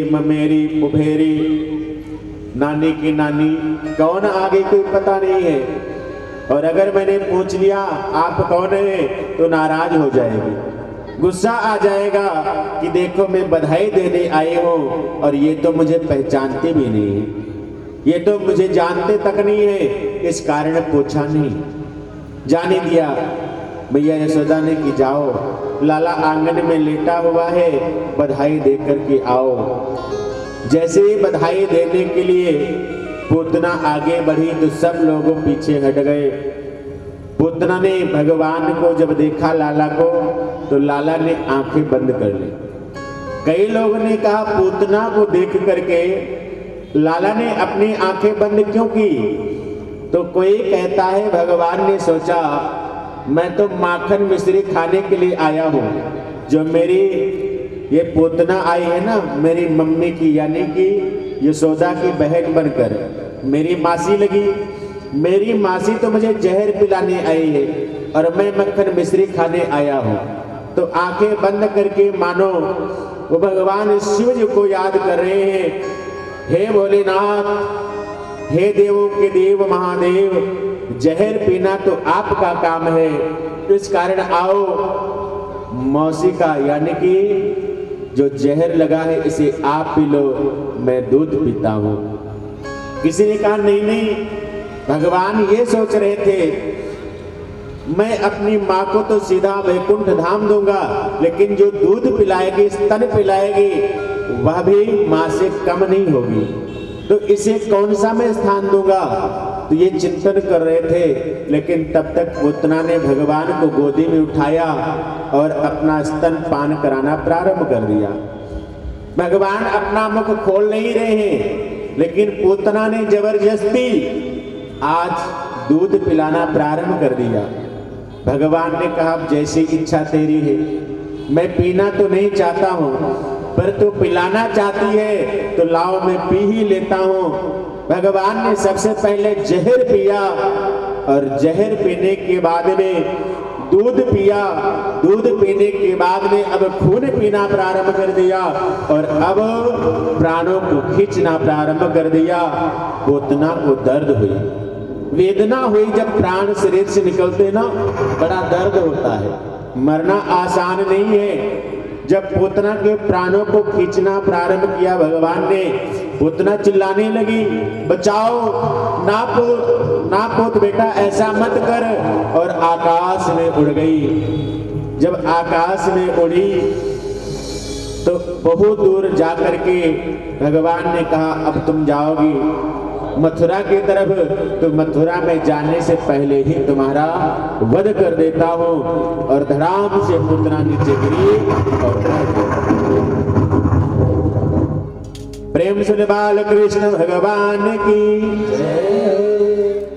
मेरी बुभेरी नानी की नानी कौन आगे कोई पता नहीं है। और अगर मैंने पूछ लिया आप कौन है तो नाराज हो जाएगी, गुस्सा आ जाएगा कि देखो मैं बधाई देने आई हूँ और ये तो मुझे पहचानते भी नहीं है, ये तो मुझे जानते तक नहीं है, इस कारण पूछा नहीं। जाने दिया भैया यशोदा ने कि जाओ लाला आंगन में लेटा हुआ है, बधाई दे करके आओ। जैसे ही बधाई देने के लिए पूतना आगे बढ़ी तो सब लोग पीछे हट गए। पूतना ने भगवान को जब देखा लाला को तो लाला ने आंखें बंद कर ली। कई लोगों ने कहा पूतना को देख करके लाला ने अपनी आंखें बंद क्यों की? तो कोई कहता है भगवान ने सोचा मैं तो माखन मिश्री खाने के लिए आया हूँ, जो मेरी ये पूतना आई है ना मेरी मम्मी की यानी कि यशोदा की बहन बनकर मेरी मासी लगी, मेरी मासी तो मुझे जहर पिलाने आई है और मैं मक्खन मिश्री खाने आया हूँ। तो आंखें बंद करके मानो वो भगवान शिव जी को याद कर रहे हैं, हे भोलेनाथ, हे देवों के देव महादेव, जहर पीना तो आपका काम है, इस कारण आओ मौसी का यानी कि जो जहर लगा है इसे आप पी लो, मैं दूध पीता हूं। किसी ने कहा नहीं नहीं, भगवान ये सोच रहे थे मैं अपनी माँ को तो सीधा वैकुंठ धाम दूंगा, लेकिन जो दूध पिलाएगी स्तन पिलाएगी वह भी माँ से कम नहीं होगी, तो इसे कौन सा मैं स्थान दूंगा? तो ये चिंतन कर रहे थे। लेकिन तब तक पूतना ने भगवान को गोदी में उठाया और अपना स्तन पान कराना प्रारंभ कर दिया। भगवान अपना मुख खोल नहीं रहे हैं, लेकिन पूतना ने जबरदस्ती आज दूध पिलाना प्रारंभ कर दिया। भगवान ने कहा जैसी इच्छा तेरी है, मैं पीना तो नहीं चाहता हूँ पर तू पिलाना चाहती है तो लाओ मैं पी ही लेता हूँ। भगवान ने सबसे पहले जहर पिया और जहर पीने के बाद में दूध पिया, दूध पीने के बाद में अब खून पीना प्रारंभ कर दिया और अब प्राणों को खींचना प्रारंभ कर दिया। पूतना को दर्द हुई, वेदना हुई। जब प्राण शरीर से निकलते ना बड़ा दर्द होता है, मरना आसान नहीं है। जब पूतना के प्राणों को खींचना प्रारंभ किया भगवान ने, पूतना चिल्लाने लगी बचाओ, ना पूत बेटा ऐसा मत कर, और आकाश में उड़ गई। जब आकाश में उड़ी तो बहुत दूर जाकर के भगवान ने कहा अब तुम जाओगी मथुरा की तरफ, तो मथुरा में जाने से पहले ही तुम्हारा वध कर देता हूं। और धड़ाम से पूतना नीचे गिरी और प्रेम से बाल कृष्ण भगवान की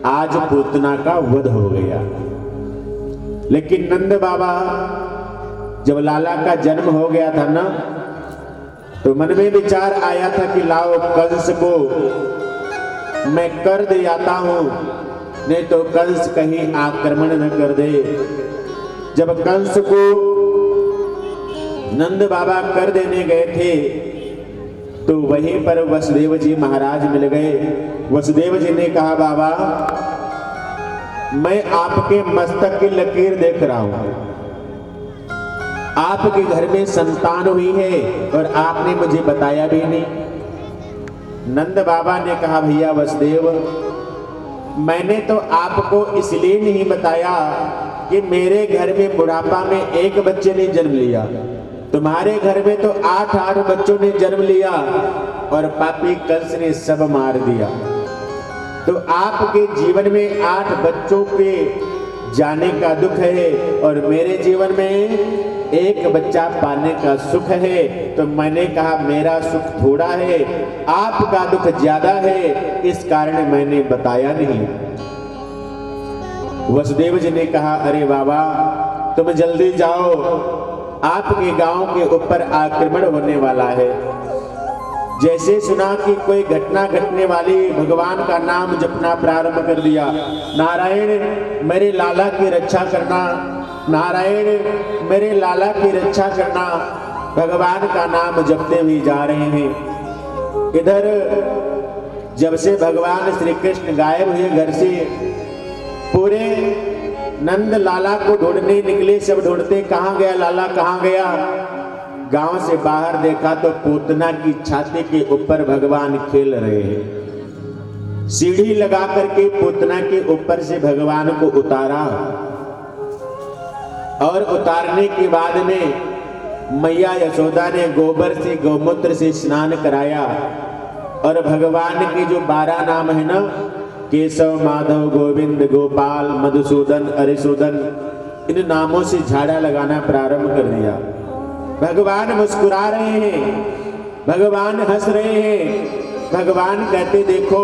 आज पूतना का वध हो गया। लेकिन नंद बाबा जब लाला का जन्म हो गया था ना, तो मन में विचार आया था कि लाओ कंस को मैं कर दे आता हूं, नहीं तो कंस कहीं आक्रमण न कर दे। जब कंस को नंद बाबा कर देने गए थे तो वहीं पर वसुदेव जी महाराज मिल गए। वसुदेव जी ने कहा बाबा मैं आपके मस्तक की लकीर देख रहा हूं, आपके घर में संतान हुई है और आपने मुझे बताया भी नहीं। नंद बाबा ने कहा भैया वसुदेव, मैंने तो आपको इसलिए नहीं बताया कि मेरे घर में बुढ़ापा में एक बच्चे ने जन्म लिया, तुम्हारे घर में तो 8 बच्चों ने जन्म लिया और पापी कंस ने सब मार दिया। तो आपके जीवन में 8 बच्चों के जाने का दुख है और मेरे जीवन में एक बच्चा पाने का सुख है। तो मैंने कहा मेरा सुख थोड़ा है, आपका दुख ज्यादा है, इस कारण मैंने बताया नहीं। वसुदेव जी ने कहा अरे बाबा तुम जल्दी जाओ, आपके गांव के ऊपर आक्रमण होने वाला है। जैसे सुना कि कोई घटना घटने वाली, भगवान का नाम जपना प्रारंभ कर दिया। नारायण मेरे लाला की रक्षा करना, नारायण मेरे लाला की रक्षा करना। भगवान का नाम जपते हुए जा रहे हैं। इधर जब से भगवान श्री कृष्ण गायब हुए घर से, पूरे नंद लाला को ढूंढने निकले। सब ढूंढते, कहाँ गया लाला, कहाँ गया। गांव से बाहर देखा तो पूतना की छाती के ऊपर भगवान खेल रहे हैं। सीढ़ी लगा करके पूतना के ऊपर से भगवान को उतारा, और उतारने के बाद में मैया यशोदा ने गोबर से, गौमूत्र से स्नान कराया। और भगवान के जो 12 नाम है ना, केशव, माधव, गोविंद, गोपाल, मधुसूदन, अरिसूदन, इन नामों से झाड़ा लगाना प्रारंभ कर दिया। भगवान मुस्कुरा रहे हैं, भगवान हंस रहे हैं। भगवान कहते, देखो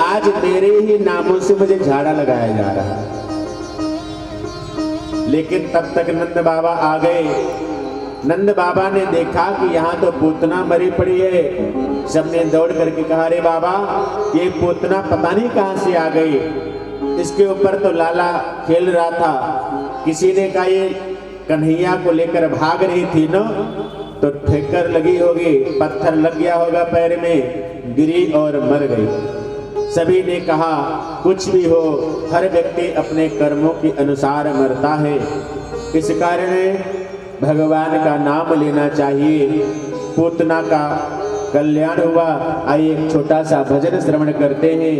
आज तेरे ही नामों से मुझे झाड़ा लगाया जा रहा है। लेकिन तब तक नंद बाबा आ गए। नंद बाबा ने देखा कि यहाँ तो पूतना मरी पड़ी है। सबने दौड़ करके कहा, अरे बाबा, ये पूतना पता नहीं कहाँ से आ गई, इसके ऊपर तो लाला खेल रहा था। किसी ने कहा ये कन्हैया को लेकर भाग रही थी ना, तो ठेकर लगी होगी, पत्थर लग गया होगा पैर में, गिरी और मर गई। सभी ने कहा कुछ भी हो, हर व्यक्ति अपने कर्मों के अनुसार मरता है, इस कारण भगवान का नाम लेना चाहिए। पूतना का कल्याण हुआ। आइए एक छोटा सा भजन श्रवण करते हैं।